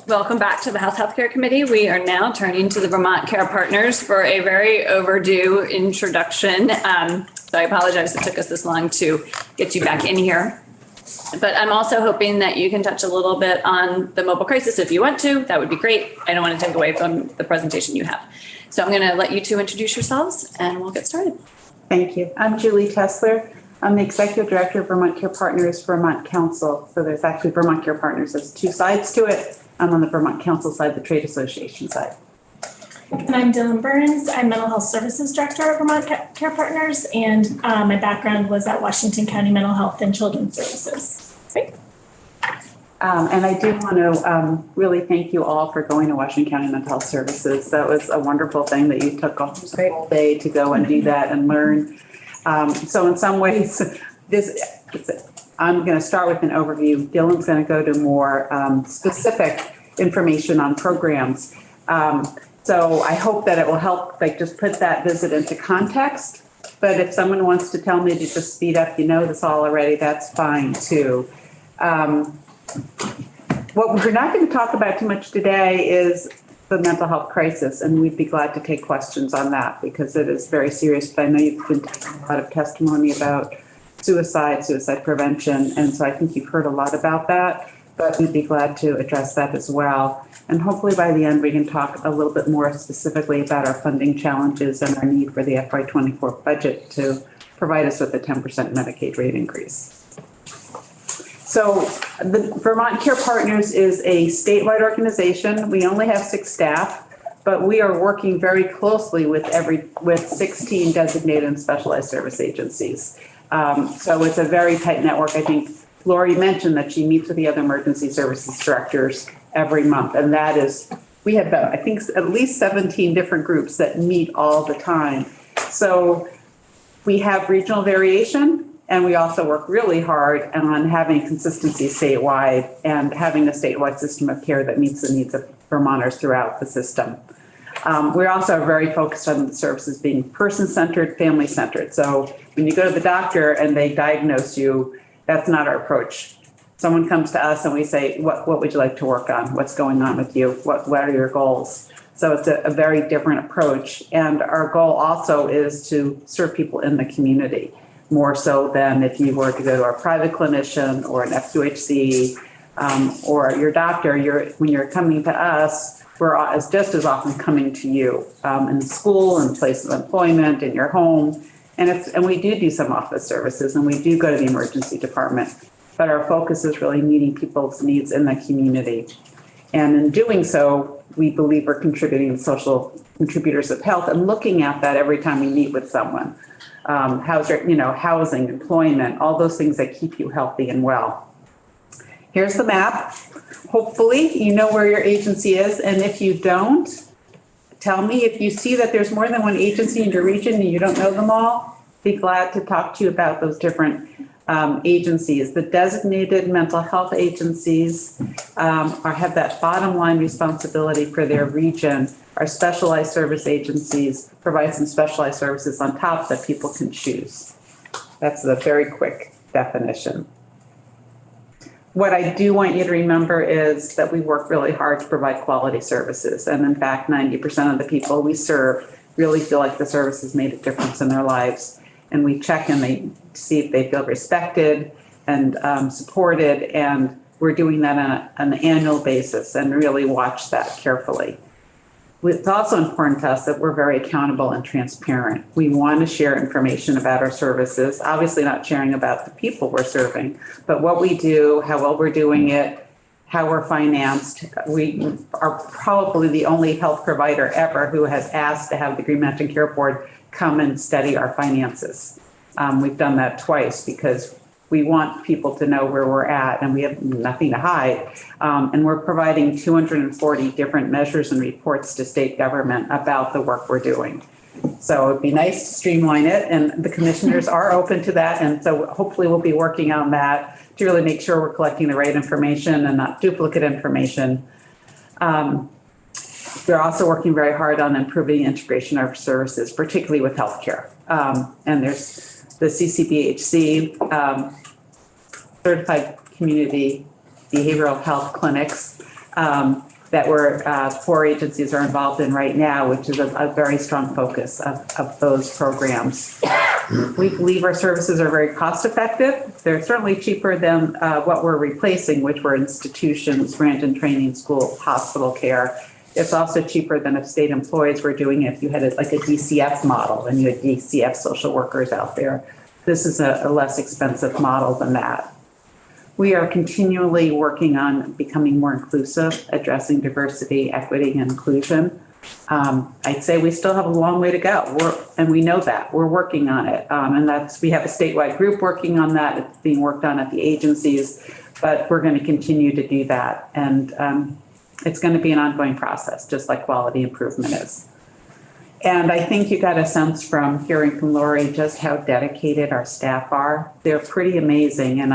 Welcome back to the House Healthcare Committee. We are now turning to the Vermont Care Partners for a very overdue introduction. So I apologize it took us this long to get you back in here. But I'm also hoping that you can touch a little bit on the mobile crisis if you want to. That would be great. I don't want to take away from the presentation you have. So I'm going to let you two introduce yourselves and we'll get started. Thank you. I'm Julie Tessler. I'm the Executive Director of Vermont Care Partners, Vermont Council. So there's actually Vermont Care Partners. There's two sides to it. I'm on the Vermont Council side, the trade association side. And I'm Dylan Burns. I'm Mental Health Services Director at Vermont Care Partners, and my background was at Washington County Mental Health and Children's Services. Great. And I do want to really thank you all for going to Washington County Mental Health Services. That was a wonderful thing that you took a whole day to go and do that and learn. So in some ways, I'm going to start with an overview. Dylan's going to go to more specific information on programs. So I hope that it will help, like, just put that visit into context. But if someone wants to tell me to just speed up, you know this all already, that's fine too. What we're not going to talk about too much today is the mental health crisis, and we'd be glad to take questions on that because it is very serious. But I know you've been taking a lot of testimony about suicide prevention, and so I think you've heard a lot about that, but we'd be glad to address that as well. And hopefully by the end we can talk a little bit more specifically about our funding challenges and our need for the FY24 budget to provide us with a 10% Medicaid rate increase. So the Vermont Care Partners is a statewide organization. We only have 6 staff, but we are working very closely with 16 designated and specialized service agencies. So it's a very tight network. I think Lori mentioned that she meets with the other emergency services directors every month. And that is, we have about, I think, at least 17 different groups that meet all the time. So we have regional variation, and we also work really hard on having consistency statewide and having a statewide system of care that meets the needs of Vermonters throughout the system. We're also very focused on the services being person-centered, family-centered. So when you go to the doctor and they diagnose you, that's not our approach. Someone comes to us and we say, what would you like to work on? What's going on with you? What are your goals? So it's a very different approach. And our goal also is to serve people in the community, more so than if you were to go to a private clinician or an FQHC or your doctor. When you're coming to us, we're just as often coming to you in school, in place of employment, in your home. And we do some office services, and we do go to the emergency department. But our focus is really meeting people's needs in the community. And in doing so, we believe we're contributing to social contributors of health and looking at that every time we meet with someone. Housing, employment, all those things that keep you healthy and well. Here's the map. Hopefully you know where your agency is. And if you don't, tell me. If you see that there's more than one agency in your region and you don't know them all, be glad to talk to you about those different agencies. The designated mental health agencies have that bottom line responsibility for their region. Our specialized service agencies provide some specialized services on top that people can choose. That's a very quick definition. What I do want you to remember is that we work really hard to provide quality services. And in fact, 90% of the people we serve really feel like the service has made a difference in their lives. And we check and they see if they feel respected and supported. And we're doing that on an annual basis and really watch that carefully. It's also important to us that we're very accountable and transparent. We want to share information about our services, obviously not sharing about the people we're serving, but what we do, how well we're doing it, how we're financed. We are probably the only health provider ever who has asked to have the Green Mountain Care Board come and study our finances. We've done that twice because we want people to know where we're at and we have nothing to hide. And we're providing 240 different measures and reports to state government about the work we're doing. So it'd be nice to streamline it, and the commissioners are open to that. And so hopefully we'll be working on that to really make sure we're collecting the right information and not duplicate information. We're also working very hard on improving integration of services, particularly with healthcare. And there's the CCBHC, Certified Community Behavioral Health Clinics. that we're, 4 agencies are involved in right now, which is a very strong focus of those programs. We believe our services are very cost effective. They're certainly cheaper than what we're replacing, which were institutions, grant and training school, hospital care. It's also cheaper than if state employees were doing it. If you had like a DCF model and you had DCF social workers out there, this is a less expensive model than that. We are continually working on becoming more inclusive, addressing diversity, equity, and inclusion. I'd say we still have a long way to go, and we know that. We're working on it, and we have a statewide group working on that. It's being worked on at the agencies, but we're going to continue to do that, and it's going to be an ongoing process, just like quality improvement is. And I think you got a sense from hearing from Lori just how dedicated our staff are. They're pretty amazing, and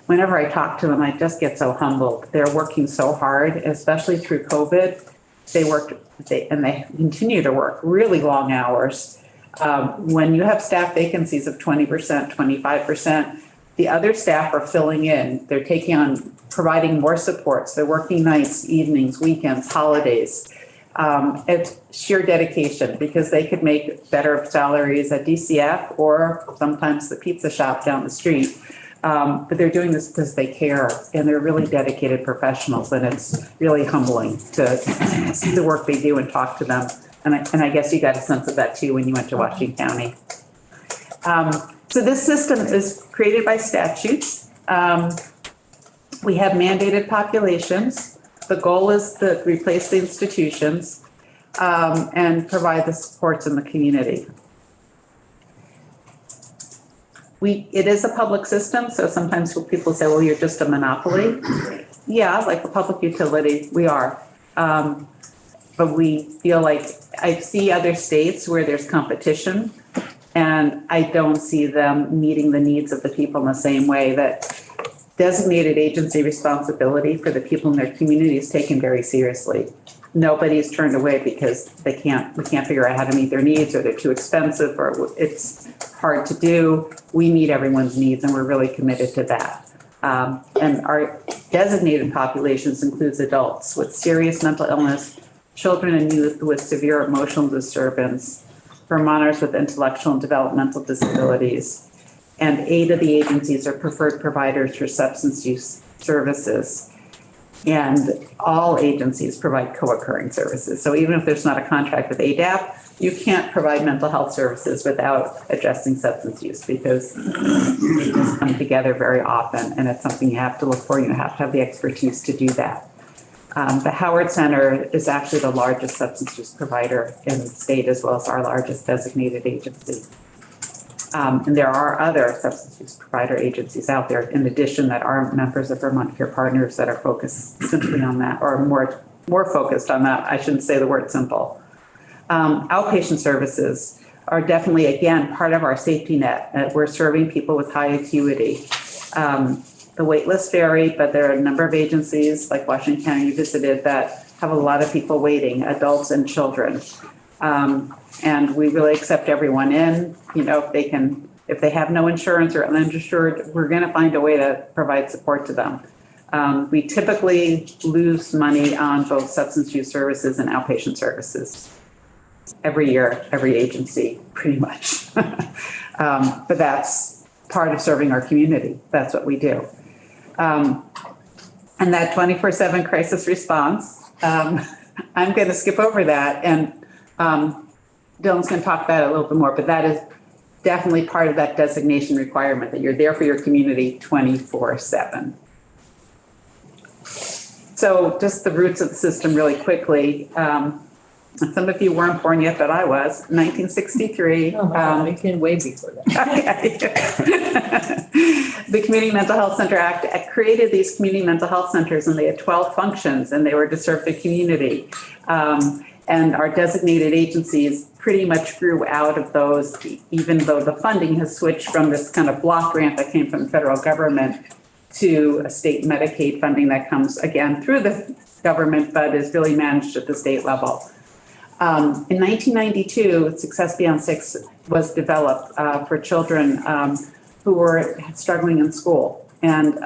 whenever I talk to them, I just get so humbled. They're working so hard, especially through COVID. They continue to work really long hours. When you have staff vacancies of 20%, 25%, the other staff are filling in. They're taking on, providing more supports. They're working nights, evenings, weekends, holidays. It's sheer dedication because they could make better salaries at DCF or sometimes the pizza shop down the street. But they're doing this because they care and they're really dedicated professionals, and it's really humbling to see the work they do and talk to them. And I guess you got a sense of that too when you went to Washington County. So this system is created by statute. We have mandated populations. The goal is to replace the institutions and provide the supports in the community. It is a public system, so sometimes people say, well, you're just a monopoly. Yeah, like a public utility, we are. But we feel like, I see other states where there's competition, and I don't see them meeting the needs of the people in the same way. That designated agency responsibility for the people in their community is taken very seriously. Nobody's turned away because we can't figure out how to meet their needs, or they're too expensive, or it's hard to do. We meet everyone's needs, and we're really committed to that. And our designated populations includes adults with serious mental illness, children and youth with severe emotional disturbance, Vermonters with intellectual and developmental disabilities, and 8 of the agencies are preferred providers for substance use services. And all agencies provide co-occurring services. So even if there's not a contract with ADAP, you can't provide mental health services without addressing substance use, because they just come together very often, and it's something you have to look for. You have to have the expertise to do that. The Howard Center is actually the largest substance use provider in the state, as well as our largest designated agency. And there are other substance use provider agencies out there, in addition, that are members of Vermont Care Partners that are focused simply on that, or more focused on that. I shouldn't say the word simple. Outpatient services are definitely, again, part of our safety net. We're serving people with high acuity. The wait lists vary, but there are a number of agencies like Washington County you visited that have a lot of people waiting, adults and children. And we really accept everyone in. You know, if they have no insurance or uninsured, we're going to find a way to provide support to them. We typically lose money on both substance use services and outpatient services every year, every agency, pretty much. But that's part of serving our community. That's what we do. And that 24/7 crisis response, I'm going to skip over that, and Dylan's going to talk about it a little bit more, but that is definitely part of that designation requirement, that you're there for your community 24/7. So just the roots of the system really quickly. Some of you weren't born yet, but I was. 1963. Oh my God, I came way before that. The Community Mental Health Center Act created these community mental health centers, and they had 12 functions, and they were to serve the community. And our designated agencies pretty much grew out of those, even though the funding has switched from this kind of block grant that came from the federal government to a state Medicaid funding that comes again through the government, but is really managed at the state level. In 1992, Success Beyond 6 was developed for children who were struggling in school. And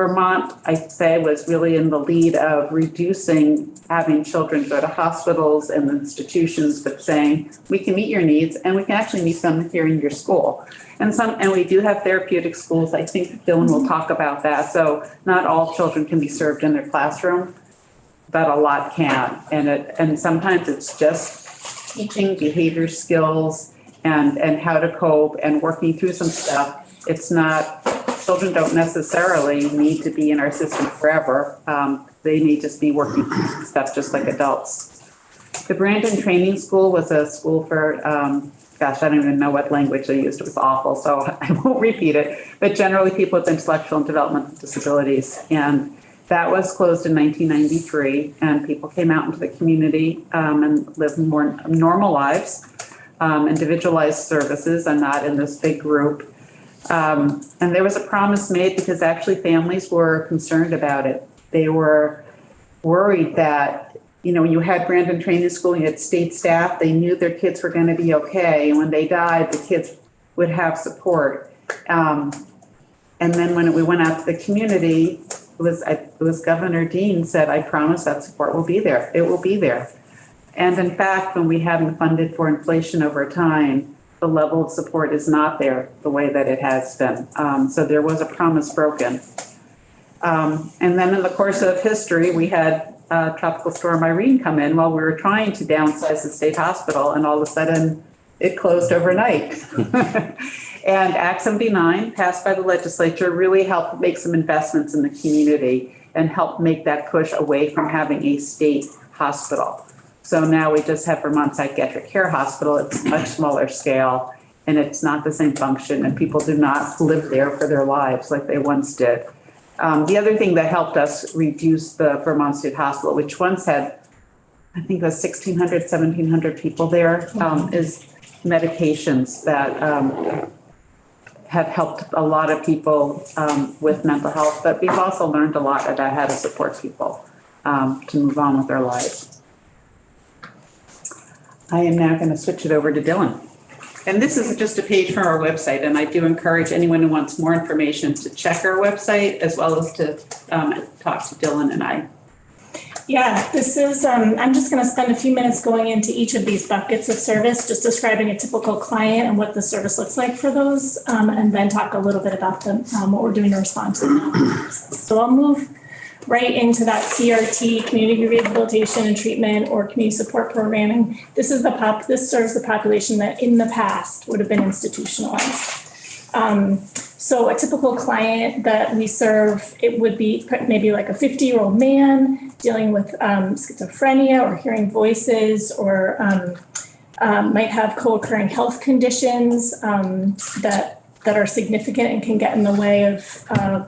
Vermont, I'd say, was really in the lead of reducing having children go to hospitals and institutions, but saying, we can meet your needs and we can actually meet them here in your school. And we do have therapeutic schools. I think Dylan will talk about that. So not all children can be served in their classroom, but a lot can. And sometimes it's just teaching behavior skills and how to cope and working through some stuff. It's not, children don't necessarily need to be in our system forever. They may just be working through some stuff just like adults. The Brandon Training School was a school for, I don't even know what language they used. It was awful, so I won't repeat it. But generally people with intellectual and developmental disabilities. And that was closed in 1993, and people came out into the community and lived more normal lives, individualized services, and not in this big group. And there was a promise made because actually families were concerned about it. They were worried that, you know, you had Brandon Training School, you had state staff, they knew their kids were going to be okay. And when they died, the kids would have support. And then when we went out to the community, it was Governor Dean said, I promise that support will be there. It will be there. And in fact, when we haven't funded for inflation over time, the level of support is not there the way that it has been. So there was a promise broken. And then in the course of history, we had Tropical Storm Irene come in while we were trying to downsize the state hospital, and all of a sudden it closed overnight. And Act 79, passed by the legislature, really helped make some investments in the community and helped make that push away from having a state hospital. So now we just have Vermont Psychiatric Care Hospital. It's much smaller scale, and it's not the same function, and people do not live there for their lives like they once did. The other thing that helped us reduce the Vermont State Hospital, which once had, I think it was 1,600, 1,700 people there, is medications that have helped a lot of people with mental health, but we've also learned a lot about how to support people to move on with their lives. I am now going to switch it over to Dylan. And this is just a page from our website, and I do encourage anyone who wants more information to check our website as well as to talk to Dylan and I. Yeah, this is, I'm just going to spend a few minutes going into each of these buckets of service, just describing a typical client and what the service looks like for those, and then talk a little bit about what we're doing to respond to them. So I'll move right into that CRT, community rehabilitation and treatment, or community support programming. This serves the population that in the past would have been institutionalized. So a typical client that we serve, it would be maybe like a 50-year-old man dealing with schizophrenia or hearing voices, or might have co-occurring health conditions that are significant and can get in the way of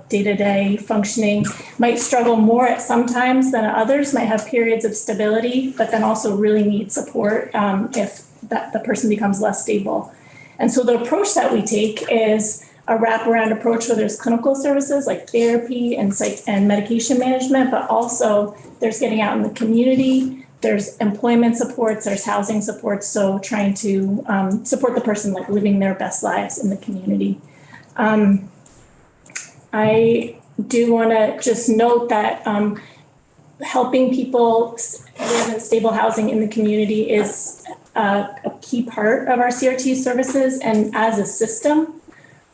day-to-day functioning, might struggle more at some times than at others, might have periods of stability, but then also really need support if the person becomes less stable. And so the approach that we take is a wraparound approach where there's clinical services like therapy and medication management, but also there's getting out in the community, there's employment supports, there's housing supports, so trying to support the person like living their best lives in the community. I do want to just note that helping people live in stable housing in the community is a key part of our CRT services, and as a system,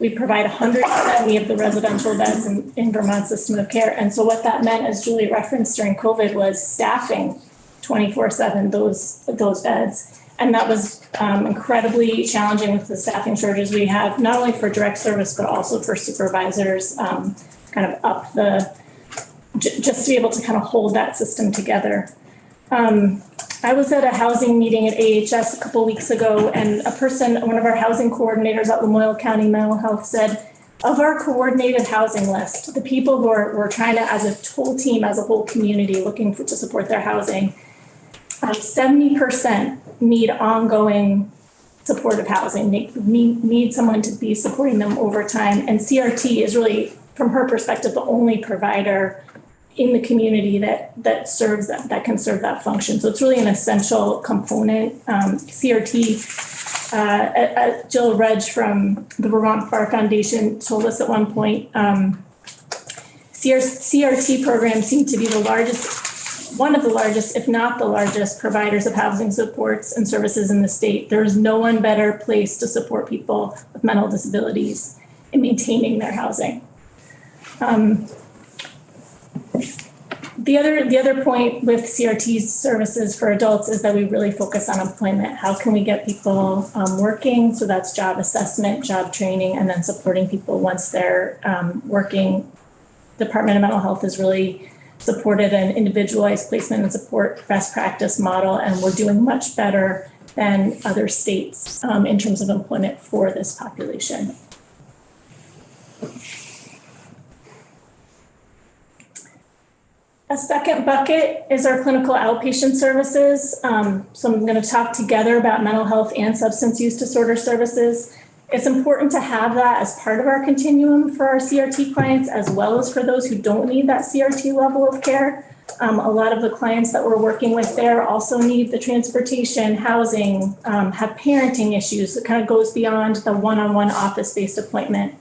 we provide 170 of the residential beds in Vermont system of care. And so what that meant, as Julie referenced during COVID, was staffing 24/7 those beds. And that was incredibly challenging with the staffing shortages we have, not only for direct service, but also for supervisors, kind of up just to be able to kind of hold that system together. I was at a housing meeting at AHS a couple weeks ago, and one of our housing coordinators at Lamoille County Mental Health said, of our coordinated housing list, the people who are trying to, as a whole team, as a whole community, looking to support their housing, 70% need ongoing supportive housing, need someone to be supporting them over time. And CRT is really, from her perspective, the only provider in the community that serves that can serve that function. So it's really an essential component. CRT, Jill Reg from the Vermont Bar Foundation told us at one point, CRT programs seem to be one of the largest, if not the largest, providers of housing supports and services in the state. There's no one better place to support people with mental disabilities in maintaining their housing. The other point with CRT services for adults is that we really focus on employment. How can we get people working? So that's job assessment, job training, and then supporting people once they're working. Department of Mental Health has really supported an individualized placement and support best practice model, and we're doing much better than other states in terms of employment for this population. A second bucket is our clinical outpatient services. So I'm going to talk together about mental health and substance use disorder services. It's important to have that as part of our continuum for our CRT clients, as well as for those who don't need that CRT level of care. A lot of the clients that we're working with there also need the transportation, housing, have parenting issues. It kind of goes beyond the one-on-one office-based appointment.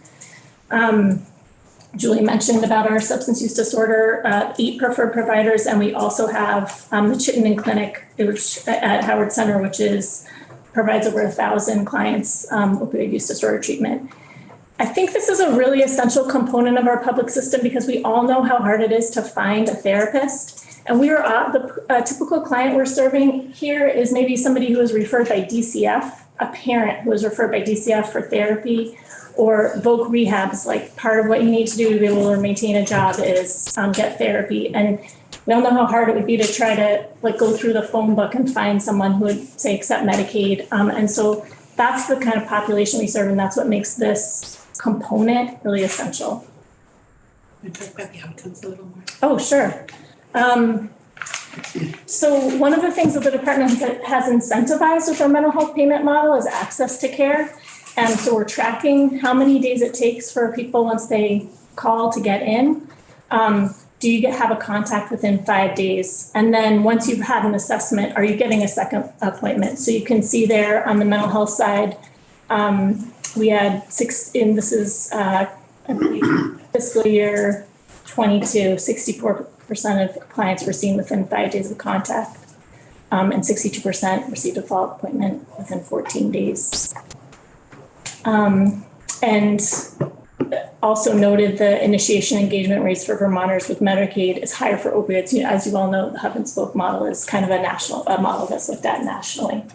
Julie mentioned about our substance use disorder 8 preferred providers, and we also have the Chittenden Clinic at Howard Center, which provides over 1,000 clients opioid use disorder treatment. I think this is a really essential component of our public system because we all know how hard it is to find a therapist. And the typical client we're serving here is maybe somebody who was referred by DCF, a parent who was referred by DCF for therapy, or Voc Rehabs, like part of what you need to do to be able to maintain a job is get therapy. And we all know how hard it would be to try to go through the phone book and find someone who would say accept Medicaid. And so that's the kind of population we serve, and that's what makes this component really essential. Can you talk about the outcomes a little more? Oh, sure. So one of the things that the department has incentivized with our mental health payment model is access to care. And so we're tracking how many days it takes for people once they call to get in. Do you have a contact within 5 days? And then once you've had an assessment, are you getting a second appointment? So you can see there on the mental health side, we had this is I believe fiscal year 22, 64% of clients were seen within 5 days of contact, and 62% received a follow-up appointment within 14 days. And also noted the initiation engagement rates for Vermonters with Medicaid is higher for opioids. As you all know, the hub and spoke model is kind of a model that's looked at nationally.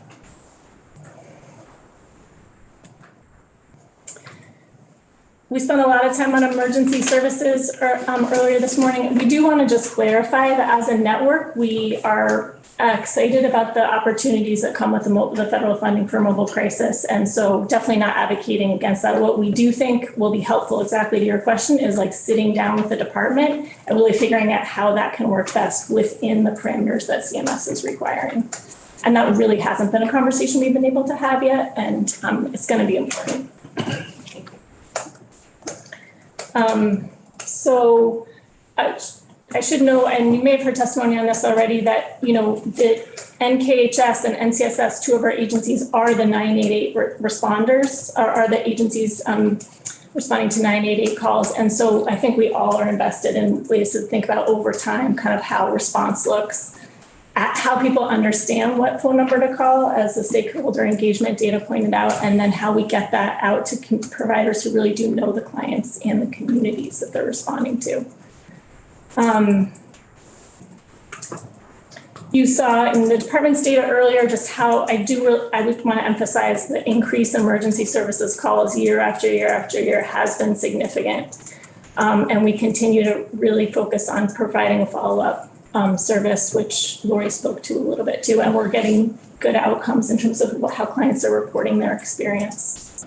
We spent a lot of time on emergency services earlier this morning. We do want to just clarify that as a network, we are excited about the opportunities that come with the federal funding for mobile crisis. And so definitely not advocating against that. What we do think will be helpful, exactly to your question, is sitting down with the department and really figuring out how that can work best within the parameters that CMS is requiring. And that really hasn't been a conversation we've been able to have yet, and it's going to be important. So I should know, and you may have heard testimony on this already, that, the NKHS and NCSS, 2 of our agencies, are the 988 responders, are the agencies responding to 988 calls. And so I think we all are invested in ways to think about over time, kind of how response looks, at how people understand what phone number to call, as the stakeholder engagement data pointed out, and then how we get that out to providers who really do know the clients and the communities that they're responding to. You saw in the department's data earlier just how I would want to emphasize the increase in emergency services calls year after year after year has been significant. And we continue to really focus on providing a follow-up service, which Lori spoke to a little bit too, and we're getting good outcomes in terms of how clients are reporting their experience.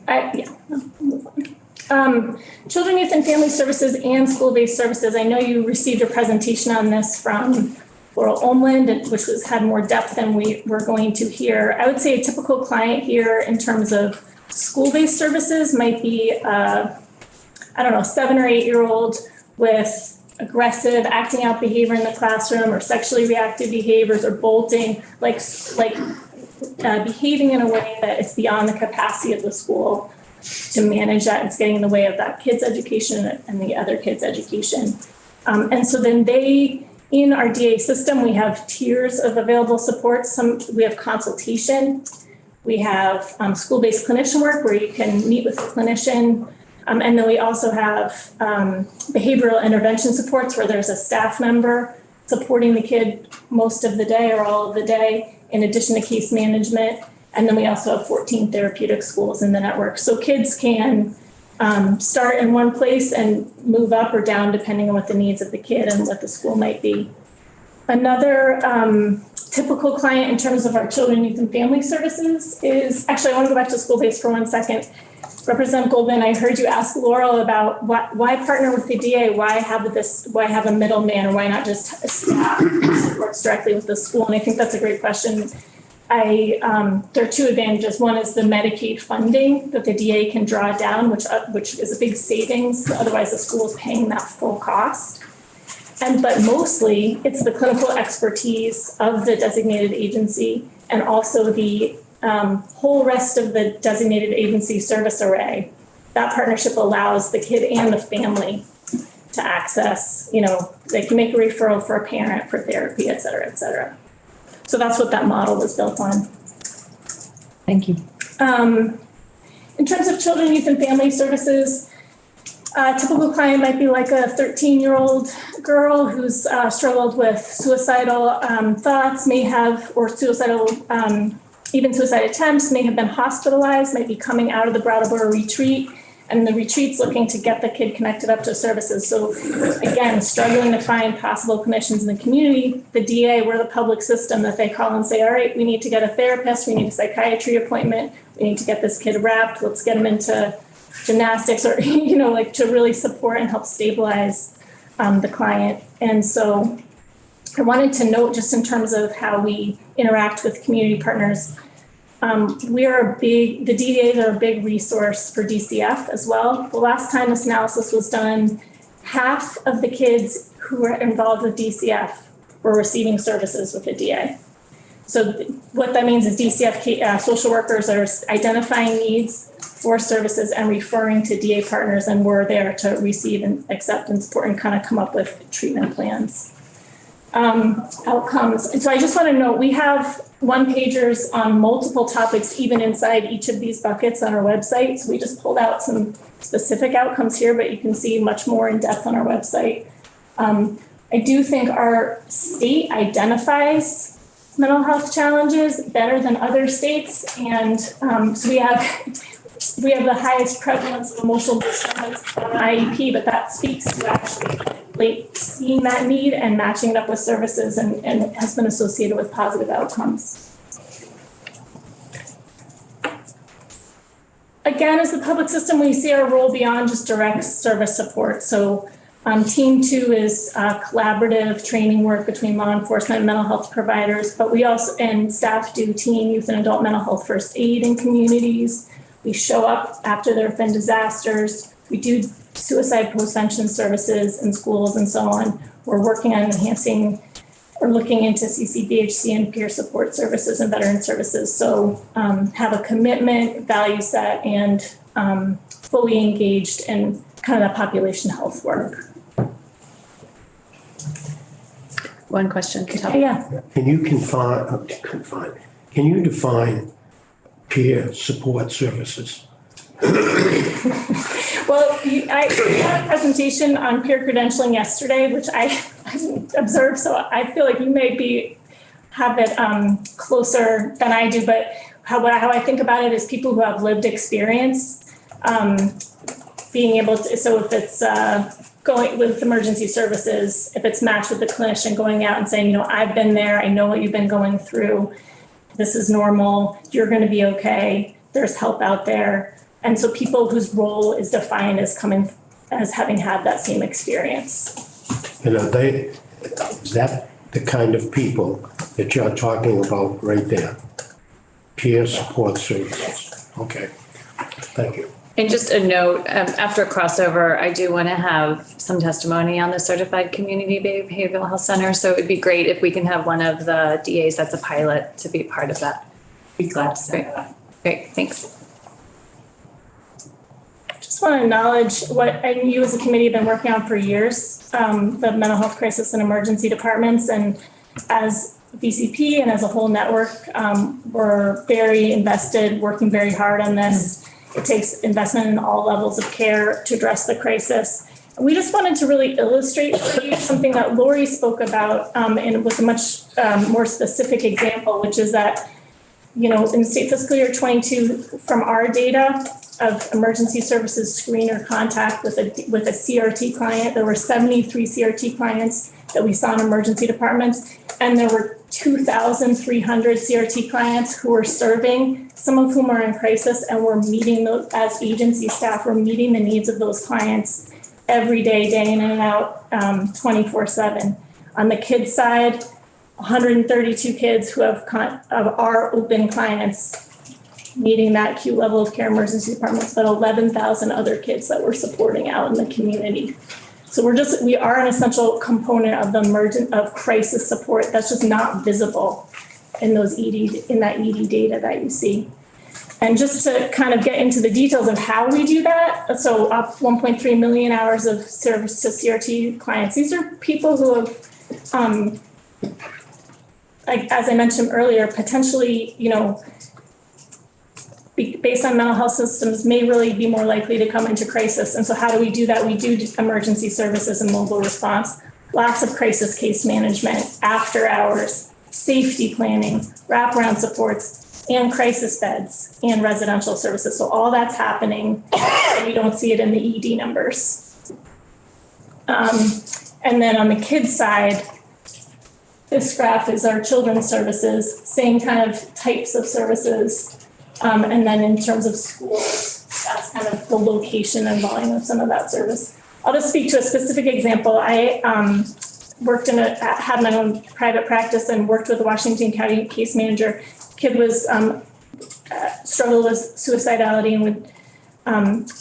I'll move on. Children, youth, and family services and school-based services. I know you received a presentation on this from Laurel Omland, which had more depth than we were going to here. I would say a typical client here in terms of school-based services might be, 7 or 8 year old with aggressive acting out behavior in the classroom, or sexually reactive behaviors, or bolting, behaving in a way that is beyond the capacity of the school to manage that. It's getting in the way of that kid's education and the other kid's education. And so then in our DA system, we have tiers of available support. We have consultation. We have school-based clinician work where you can meet with a clinician. And then we also have behavioral intervention supports where there's a staff member supporting the kid most of the day or all of the day, in addition to case management. And then we also have 14 therapeutic schools in the network. So kids can start in one place and move up or down depending on what the needs of the kid and what the school might be. Another typical client in terms of our children, youth, and family services is, actually, I want to go back to school-based for 1 second. Representative Goldman, I heard you ask Laurel about why partner with the DA? Why have a middleman, or why not just staff supports directly with the school? And I think that's a great question. There are two advantages. One is the Medicaid funding that the DA can draw down, which is a big savings. Otherwise, the school is paying that full cost. But mostly, it's the clinical expertise of the designated agency and also the whole rest of the designated agency service array. That partnership allows the kid and the family to access, they can make a referral for a parent for therapy, et cetera, et cetera. So that's what that model was built on. Thank you. In terms of children, youth, and family services, a typical client might be like a 13-year-old girl who's struggled with suicidal thoughts, or suicidal, even suicide attempts, may have been hospitalized, might be coming out of the Brattleboro retreat, and the retreat's looking to get the kid connected up to services. So again, struggling to find possible clinicians in the community, the DA, we're the public system that they call and say, all right, we need to get a therapist, we need a psychiatry appointment, we need to get this kid wrapped, let's get him into gymnastics, or, to really support and help stabilize the client. And so I wanted to note, just in terms of how we interact with community partners, the DDAs are a big resource for DCF as well. The last time this analysis was done, half of the kids who were involved with DCF were receiving services with the DA. So what that means is DCF social workers are identifying needs for services and referring to DA partners, and we're there to receive and accept and support and kind of come up with treatment plans. Outcomes. And so I just want to note, we have one-pagers on multiple topics, even inside each of these buckets on our website. So we just pulled out some specific outcomes here, but you can see much more in depth on our website. I do think our state identifies mental health challenges better than other states. And so we have the highest prevalence of emotional disturbance on IEP, but that speaks to actually seeing that need and matching it up with services, and it has been associated with positive outcomes. Again, as the public system, we see our role beyond just direct service support. So Team 2 is collaborative training work between law enforcement and mental health providers, but we also, and staff do teen, youth, and adult mental health first aid in communities. We show up after there have been disasters. We do suicide prevention services in schools and so on. We're working on enhancing or looking into CCBHC and peer support services and veteran services. So have a commitment, value set, and fully engaged in kind of that population health work. One question. Yeah. Can you define peer support services? Well, I had a presentation on peer credentialing yesterday, which I observed, so I feel like you may have it closer than I do, but how I think about it is people who have lived experience, being able to, so if it's going with emergency services, if it's matched with the clinician, going out and saying, I've been there, I know what you've been going through, this is normal, you're going to be okay, there's help out there. And so people whose role is defined as having had that same experience. And is that the kind of people that you're talking about right there? Peer support services. Okay, thank you. And just a note, after a crossover, I do want to have some testimony on the Certified Community Behavioral Health Center. So it'd be great if we can have one of the DAs that's a pilot to be part of that. Be glad to say that. Great, thanks. just want to acknowledge what you as a committee have been working on for years, the mental health crisis and emergency departments. And as VCP and as a whole network, we're very invested, working very hard on this. It takes investment in all levels of care to address the crisis. We just wanted to really illustrate for you something that Lori spoke about, and with a much more specific example, which is that, you know, in state fiscal year 22, from our data of emergency services screen or contact with a CRT client, there were 73 CRT clients that we saw in emergency departments, and there were 2,300 CRT clients who were serving, some of whom are in crisis, and we're meeting those as agency staff. We're meeting the needs of those clients every day, day in and out, 24/7. On the kids side, 132 kids who have of our open clients meeting that acute level of care emergency departments, but 11,000 other kids that we're supporting out in the community. So we are an essential component of of crisis support that's just not visible in those in that ED data that you see. And just to kind of get into the details of how we do that, so up 1.3 million hours of service to CRT clients. These are people who have, like as I mentioned earlier, potentially, you know, based on mental health systems, may really be more likely to come into crisis. And so how do we do that? We do emergency services and mobile response, lots of crisis case management, after hours, safety planning, wraparound supports, and crisis beds and residential services. So all that's happening, and we don't see it in the ED numbers. And then on the kids side, this graph is our children's services, same kind of types of services. And then in terms of schools, that's kind of the location and volume of some of that service. I'll just speak to a specific example. I had my own private practice and worked with the Washington County case manager. Kid was struggled with suicidality and would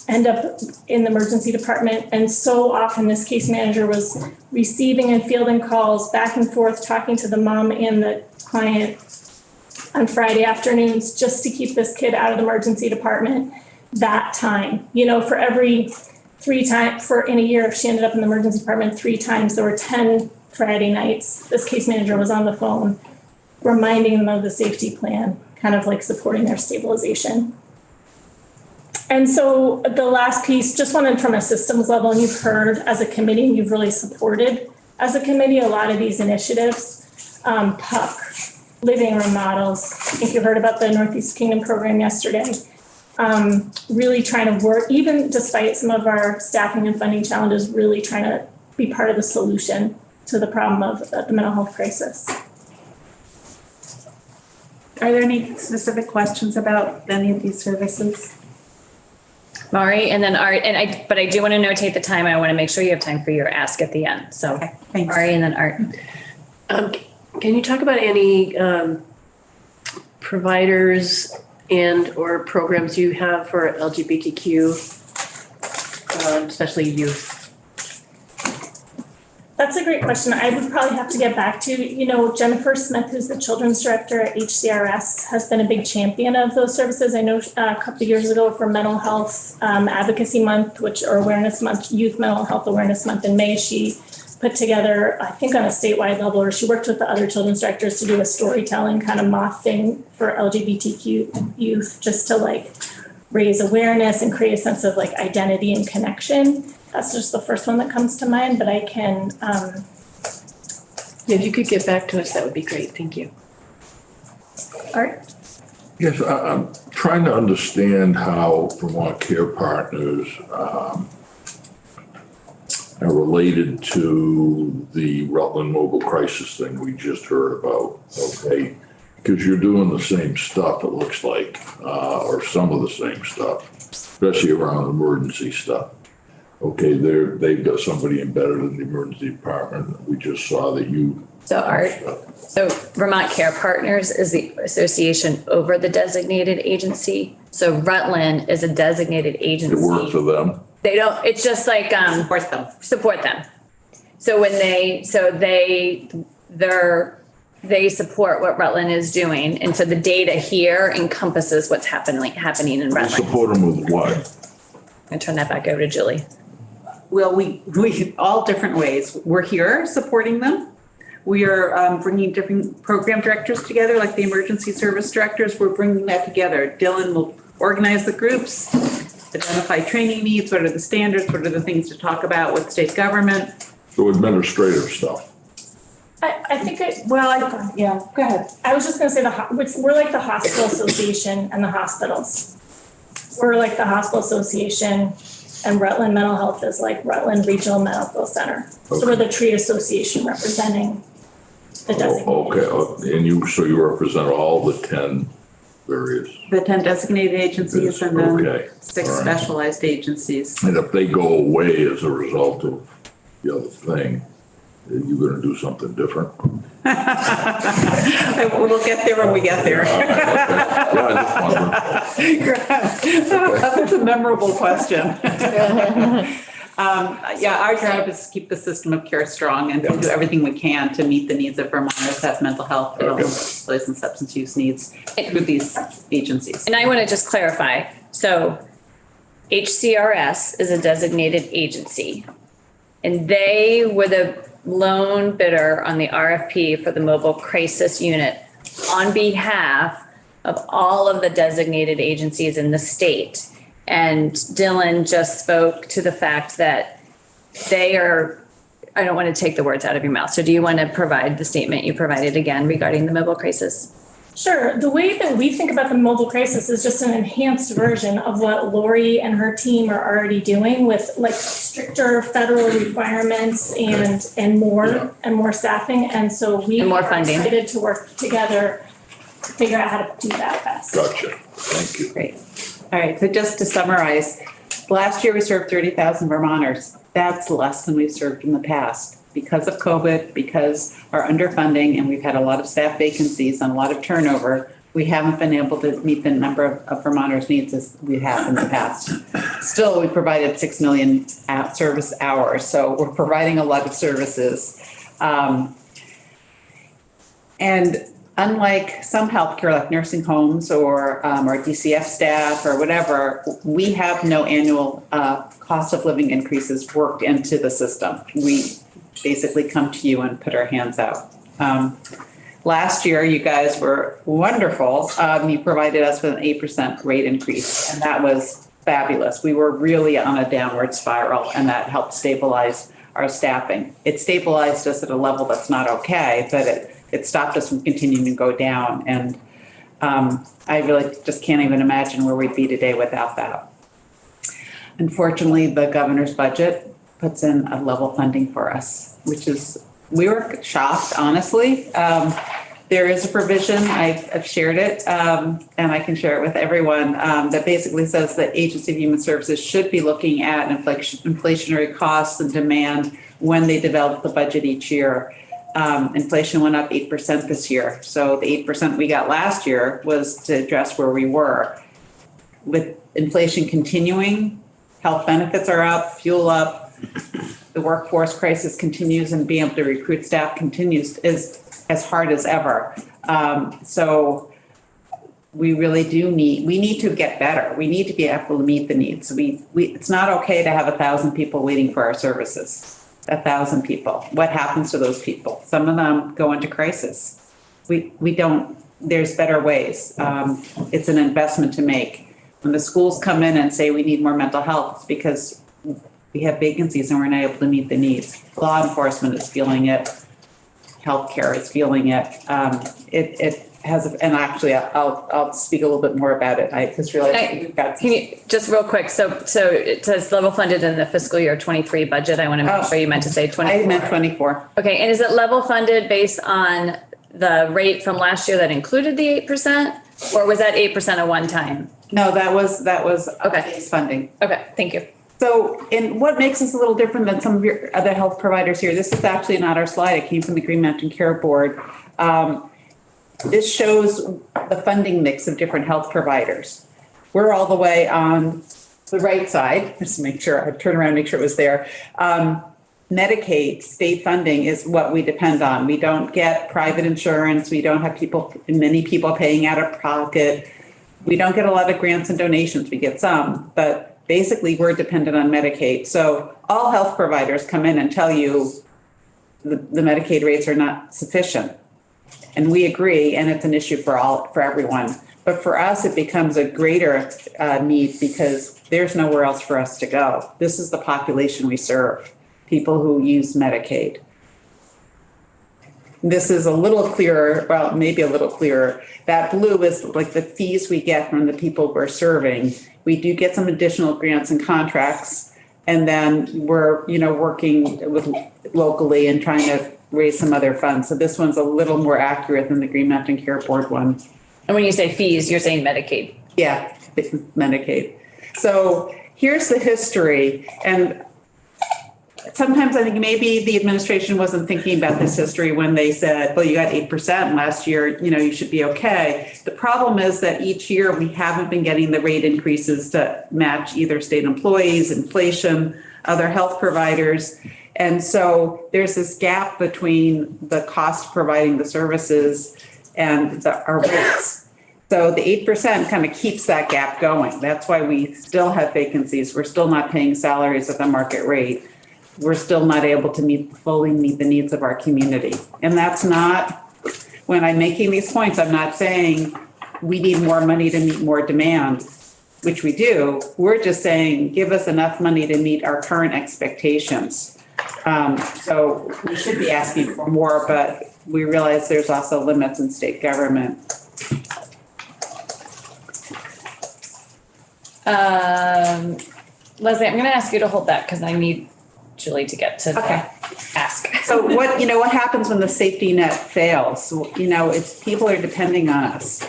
end up in the emergency department. And so often this case manager was receiving and fielding calls back and forth, talking to the mom and the client on Friday afternoons just to keep this kid out of the emergency department that time. You know, for every 3 times, in a year, if she ended up in the emergency department 3 times, there were 10 Friday nights. This case manager was on the phone, reminding them of the safety plan, kind of like supporting their stabilization. And so the last piece, just wanted from a systems level, and you've heard as a committee, you've really supported as a committee a lot of these initiatives. PUC, living room models. I think you heard about the Northeast Kingdom program yesterday. Really trying to work, even despite some of our staffing and funding challenges, really trying to be part of the solution to the problem of the mental health crisis. Are there any specific questions about any of these services? Mari, and then Art, but I do want to notate the time. I want to make sure you have time for your ask at the end. So Okay, thanks. Mari and then Art. Can you talk about any providers and or programs you have for LGBTQ, especially youth? That's a great question. I would probably have to get back to, you know, Jennifer Smith, who's the children's director at HCRS, has been a big champion of those services. I know a couple of years ago for Mental Health Advocacy Month, or Awareness Month, Youth Mental Health Awareness Month in May, she put together, I think on a statewide level, or she worked with the other children's directors to do a storytelling kind of moth thing for LGBTQ youth, just to like raise awareness and create a sense of like identity and connection. That's just the first one that comes to mind, but I can. If you could get back to us, that would be great. Thank you. Art? Yes, I'm trying to understand how Vermont Care Partners are related to the Rutland Mobile Crisis thing we just heard about, okay? Because you're doing the same stuff, it looks like, or some of the same stuff, especially around emergency stuff. Okay, they've got somebody embedded in the emergency department. We just saw that you. So Art, so Vermont Care Partners is the association over the designated agency. So Rutland is a designated agency. It works for them. They don't, it's just like, support them. So when they support what Rutland is doing. And so the data here encompasses what's happening in Rutland. Support them with what? I turn that back over to Julie. Well, we all different ways. We're here supporting them. We are bringing different program directors together, like the emergency service directors. We're bringing that together. Dylan will organize the groups, identify training needs, what are the standards, what are the things to talk about with state government. So administrative stuff. I think Yeah, go ahead. I was just gonna say we're like the hospital association and the hospitals. We're like the hospital association and Rutland Mental Health is like Rutland Regional Medical Center. So we're the trade association representing the designated. Okay, and you represent all the 10 various. The 10 designated agencies and then Okay, 6 all right. specialized agencies. And if they go away as a result of the other thing, are you gonna do something different? We'll get there when we get there. Yeah, I just wondered. That's a memorable question. Yeah, our job is to keep the system of care strong and to do everything we can to meet the needs of Vermonters that have mental health, illness, and substance use needs through these agencies. And I want to just clarify. So HCRS is a designated agency, and they were the lone bidder on the RFP for the mobile crisis unit on behalf of all of the designated agencies in the state. And Dylan just spoke to the fact that they are, I don't want to take the words out of your mouth. So do you want to provide the statement you provided again regarding the mobile crisis? Sure. The way that we think about the mobile crisis is just an enhanced version of what Lori and her team are already doing with like stricter federal requirements and more staffing. And so we And more are funding. excited to work together to figure out how to do that best. Gotcha, thank you. Great. All right, so just to summarize, last year we served 30,000 Vermonters. That's less than we've served in the past because of COVID, because our underfunding, and we've had a lot of staff vacancies and a lot of turnover. We haven't been able to meet the number of Vermonters' needs as we have in the past. Still, we provided 6 million service hours, so we're providing a lot of services. And unlike some healthcare, like nursing homes or our DCF staff or whatever, we have no annual cost of living increases worked into the system. We basically come to you and put our hands out. Last year, you guys were wonderful. You provided us with an 8% rate increase, and that was fabulous. We were really on a downward spiral, and that helped stabilize our staffing. It stabilized us at a level that's not okay, but it stopped us from continuing to go down. And I really just can't even imagine where we'd be today without that. Unfortunately, the governor's budget puts in a level funding for us, which is, we were shocked, honestly. There is a provision, I've shared it, and I can share it with everyone, that basically says that Agency of Human Services should be looking at inflationary costs and demand when they develop the budget each year. Inflation went up 8% this year. So the 8% we got last year was to address where we were. With inflation continuing, health benefits are up, fuel up, the workforce crisis continues, and being able to recruit staff continues is as hard as ever. So we really we need to get better. We need to be able to meet the needs. It's not okay to have 1,000 people waiting for our services. 1,000 people. What happens to those people? Some of them go into crisis. We don't, there's better ways. It's an investment to make. When the schools come in and say we need more mental health, it's because we have vacancies and we're not able to meet the needs. Law enforcement is feeling it. Healthcare is feeling it. It has, and actually I'll speak a little bit more about it. I just realized we've got. Can you, just real quick, so it says level funded in the fiscal year 23 budget. I want to make sure you meant to say 24. I meant 24. Okay, and is it level funded based on the rate from last year that included the 8%? Or was that 8% a one time? No, that was Okay. base funding. Okay, thank you. So, and what makes us a little different than some of your other health providers here, this is actually not our slide, it came from the Green Mountain Care Board. This shows the funding mix of different health providers. We're all the way on the right side, just to make sure, I turn around and make sure it was there. Medicaid, state funding is what we depend on. We don't get private insurance, we don't have many people paying out of pocket. We don't get a lot of grants and donations, we get some, but basically we're dependent on Medicaid. So all health providers come in and tell you the Medicaid rates are not sufficient. And we agree, and it's an issue for everyone. But for us, it becomes a greater need because there's nowhere else for us to go. This is the population we serve, people who use Medicaid. This is a little clearer, well, maybe a little clearer. That blue is like the fees we get from the people we're serving. We do get some additional grants and contracts, and then we're, working with locally and trying to raise some other funds. So this one's a little more accurate than the Green Mountain Care Board one. And when you say fees, you're saying Medicaid. Yeah, Medicaid. So here's the history. And sometimes I think maybe the administration wasn't thinking about this history when they said, well, you got 8% last year, you should be okay. The problem is that each year we haven't been getting the rate increases to match either state employees, inflation, other health providers. And so there's this gap between the cost of providing the services and our rates. So the 8% kind of keeps that gap going. That's why we still have vacancies. We're still not paying salaries at the market rate. We're still not able to fully meet the needs of our community. And that's not, when I'm making these points, I'm not saying we need more money to meet more demand, which we do. We're just saying, give us enough money to meet our current expectations. So we should be asking for more, but we realize there's also limits in state government. Leslie, I'm going to ask you to hold that because I need Julie to get to ask. So what happens when the safety net fails? It's people are depending on us.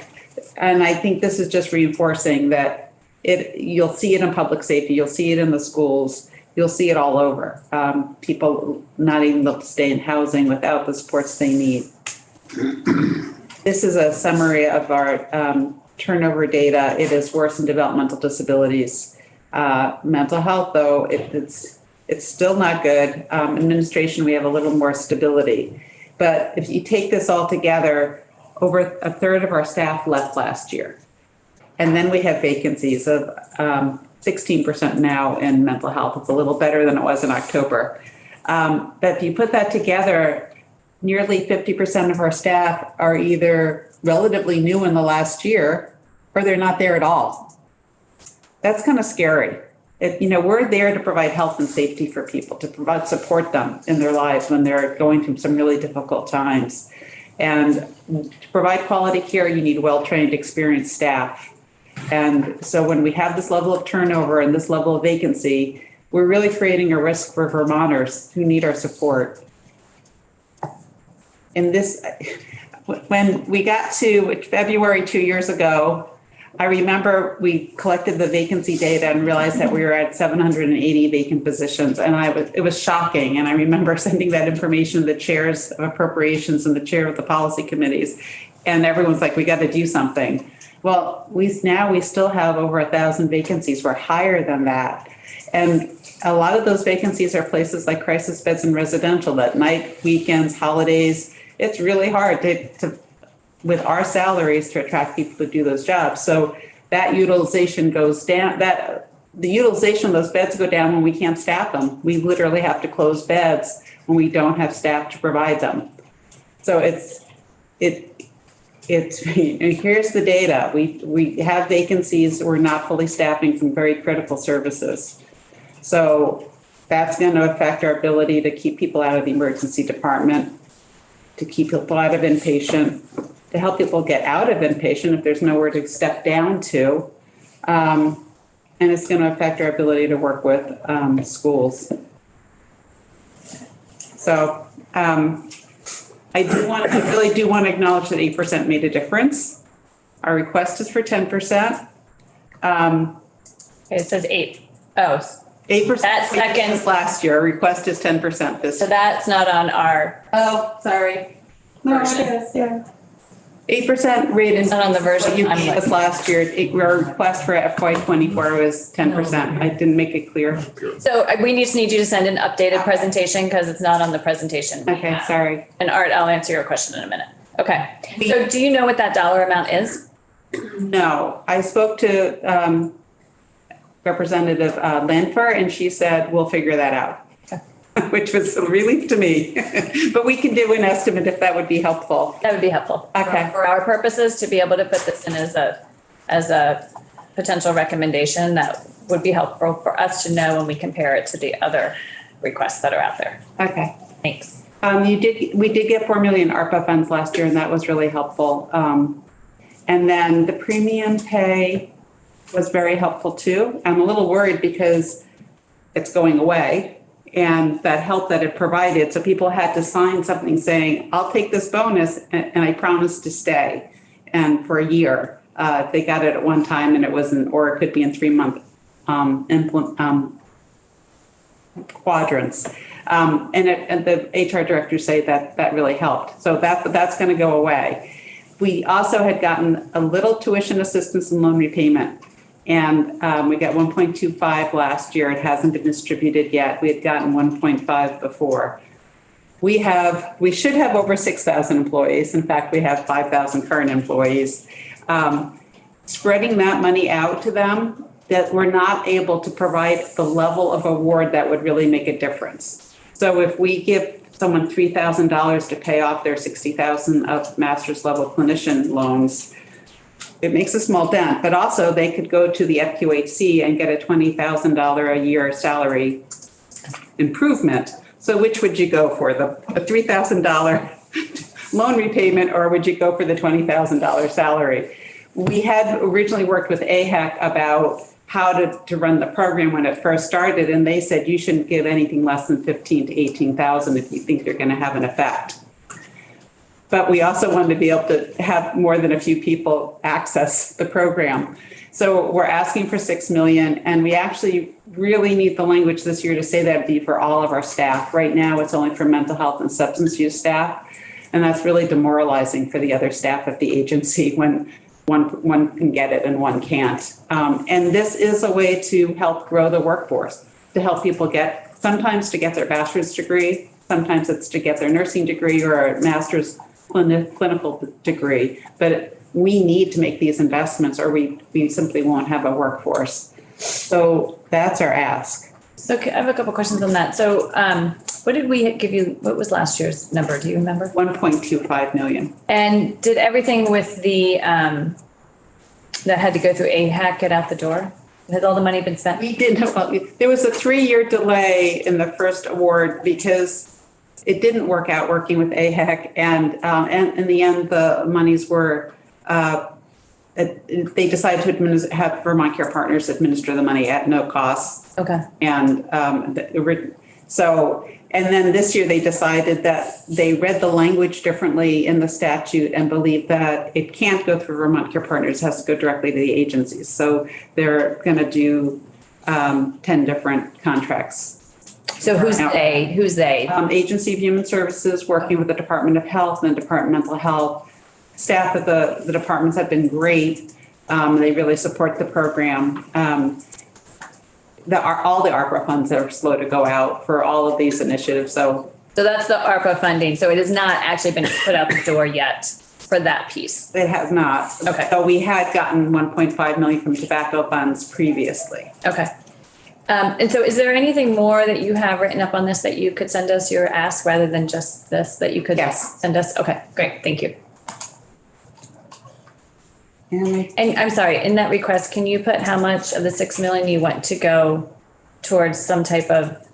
And I think this is just reinforcing that you'll see it in public safety, you'll see it in the schools, you'll see it all over. People not even able to stay in housing without the supports they need. This is a summary of our turnover data. It is worse in developmental disabilities. Mental health, though, it's still not good. Administration, we have a little more stability. But if you take this all together, over a third of our staff left last year. And then we have vacancies of 16% now in mental health. It's a little better than it was in October. But if you put that together, nearly 50% of our staff are either relatively new in the last year or they're not there at all. That's kind of scary. We're there to provide health and safety for people, to support them in their lives when they're going through some really difficult times. And to provide quality care, you need well-trained, experienced staff. And so when we have this level of turnover and this level of vacancy, we're really creating a risk for Vermonters who need our support. And when we got to February 2 years ago, I remember we collected the vacancy data and realized that we were at 780 vacant positions. And it was shocking. And I remember sending that information to the chairs of appropriations and the chair of the policy committees. And everyone's like, we got to do something. Well, we still have over 1,000 vacancies. We're higher than that. And a lot of those vacancies are places like crisis beds and residential at night, weekends, holidays. It's really hard to with our salaries to attract people to do those jobs. So that utilization goes down, the utilization of those beds go down when we can't staff them. We literally have to close beds when we don't have staff to provide them. So here's the data. We have vacancies. We're not fully staffing some very critical services. So that's going to affect our ability to keep people out of the emergency department, to keep people out of inpatient, to help people get out of inpatient if there's nowhere to step down to. And it's going to affect our ability to work with schools. So I really do want to acknowledge that 8% made a difference. Our request is for 10%. It says 8. Oh, 8%. That second- last year. Our request is 10% this so year. that's not on our Oh, sorry. No, it version. is, yeah. 8% rate is Not on the version. what you I'm gave like- us last year. Our request for FY24 was 10%. I didn't make it clear. So we just need you to send an updated presentation because it's not on the presentation. we Okay, have. sorry. And Art, I'll answer your question in a minute. Okay. So do you know what that dollar amount is? No, I spoke to Representative Lanfer, and she said, we'll figure that out. Which was a relief to me, but we can do an estimate if that would be helpful. That would be helpful. Okay. For our purposes, to be able to put this in as a potential recommendation, that would be helpful for us to know when we compare it to the other requests that are out there. Okay. Thanks. We did get 4 million ARPA funds last year, and that was really helpful. And then the premium pay was very helpful too. I'm a little worried because it's going away. And that help that it provided. So people had to sign something saying, I'll take this bonus and I promise to stay. And for a year, they got it at one time and it wasn't, or it could be in 3-month quadrants. And the HR directors say that really helped. So that's going to go away. We also had gotten a little tuition assistance and loan repayment. And we got 1.25 last year. It hasn't been distributed yet. We had gotten 1.5 before. We should have over 6,000 employees. In fact, we have 5,000 current employees. Spreading that money out to them, that we're not able to provide the level of award that would really make a difference. So if we give someone $3,000 to pay off their $60,000 of master's level clinician loans, it makes a small dent, but also they could go to the FQHC and get a $20,000 a year salary improvement. So which would you go for, the $3,000 loan repayment, or would you go for the $20,000 salary? We had originally worked with AHEC about how to run the program when it first started, and they said you shouldn't give anything less than $15,000 to $18,000 if you think you're going to have an effect. But we also wanted to be able to have more than a few people access the program. So we're asking for 6 million, and we actually really need the language this year to say that it'd be for all of our staff. Right now, it's only for mental health and substance use staff, and that's really demoralizing for the other staff at the agency when one can get it and one can't. And this is a way to help grow the workforce, to help people sometimes to get their bachelor's degree, sometimes it's to get their nursing degree or a master's clinical degree, but we need to make these investments or we simply won't have a workforce. So that's our ask. So I have a couple questions on that. So what did we give you? What was last year's number? Do you remember? 1.25 million. And did everything with the that had to go through AHEC get out the door? Has all the money been spent? We didn't. Well, there was a 3-year delay in the first award because it didn't work out working with AHEC, and in the end, the monies were. They decided to have Vermont Care Partners administer the money at no cost. Okay. And and then this year they decided that they read the language differently in the statute and believe that it can't go through Vermont Care Partners, it has to go directly to the agencies. So they're going to do 10 different contracts. So who's they? Who's they? Agency of Human Services working with the Department of Health and the Department of Mental Health. Staff at the departments have been great. They really support the program. All the ARPA funds are slow to go out for all of these initiatives. So that's the ARPA funding. So it has not actually been put out the door yet for that piece. It has not. Okay. So we had gotten 1.5 million from tobacco funds previously. Okay. And so is there anything more that you have written up on this that you could send us your ask rather than just this that you could send us? Okay, great. Thank you. And I'm sorry, in that request, can you put how much of the 6 million you want to go towards some type of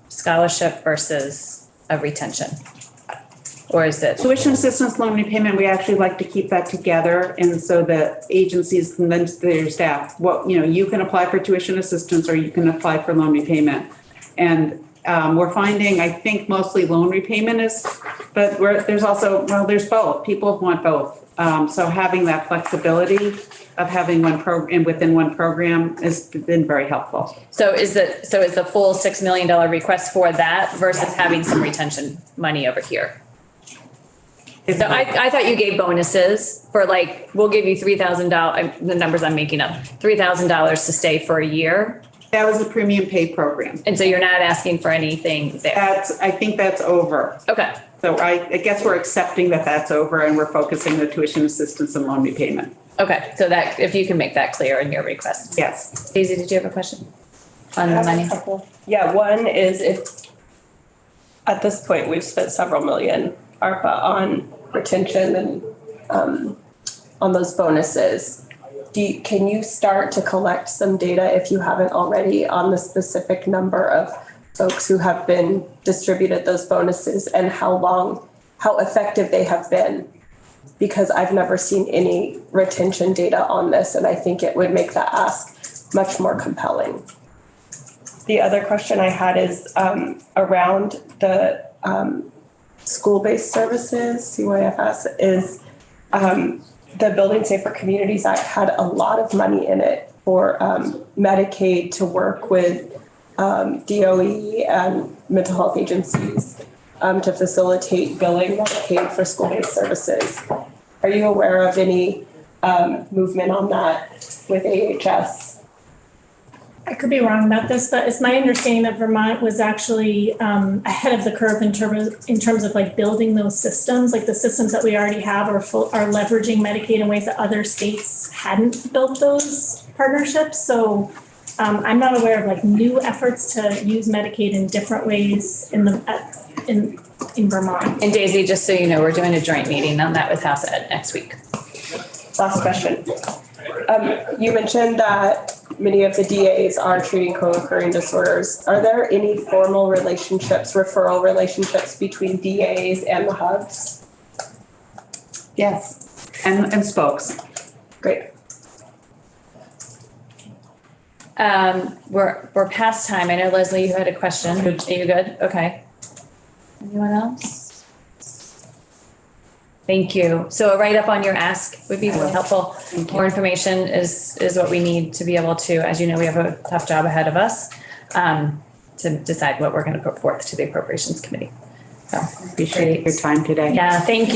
scholarship versus a retention? Or is it? Tuition assistance loan repayment, we actually like to keep that together. And so the agencies can then to their staff, you can apply for tuition assistance or you can apply for loan repayment. And we're finding, I think mostly loan repayment but there's also, there's both. People want both. So having that flexibility of having one program within one program has been very helpful. So is the full $6 million request for that versus having some retention money over here? So I thought you gave bonuses for we'll give you $3,000, the numbers I'm making up, $3,000 to stay for a year. That was a premium pay program. And so you're not asking for anything there? I think that's over. Okay. So I guess we're accepting that that's over and we're focusing the tuition assistance and loan repayment. Okay, so that, if you can make that clear in your request. Yes. Daisy, did you have a question on I the have a money? couple. Yeah, one is if, at this point, we've spent several million ARPA on retention and on those bonuses. Can you start to collect some data, if you haven't already, on the specific number of folks who have been distributed those bonuses and how effective they have been? Because I've never seen any retention data on this, and I think it would make that ask much more compelling. The other question I had is around the school-based services, CYFS, is the Building Safer Communities Act had a lot of money in it for Medicaid to work with DOE and mental health agencies to facilitate billing Medicaid for school-based services. Are you aware of any movement on that with AHS? I could be wrong about this, but it's my understanding that Vermont was actually ahead of the curve in terms of like building those systems, like the systems that we already have are leveraging Medicaid in ways that other states hadn't built those partnerships. So I'm not aware of like new efforts to use Medicaid in different ways in Vermont. And Daisy, just so you know, we're doing a joint meeting on that with House Ed next week. Last question. You mentioned that many of the DAs are treating co-occurring disorders. Are there any formal relationships, referral relationships between DAs and the hubs? Yes. And spokes. Great. We're past time. I know, Leslie, you had a question. Are you good? Okay. Anyone else? Thank you. So a write-up on your ask would be really helpful. More information is what we need to be able to, as you know, we have a tough job ahead of us to decide what we're going to put forth to the Appropriations Committee. So appreciate your time today. Yeah, thank you.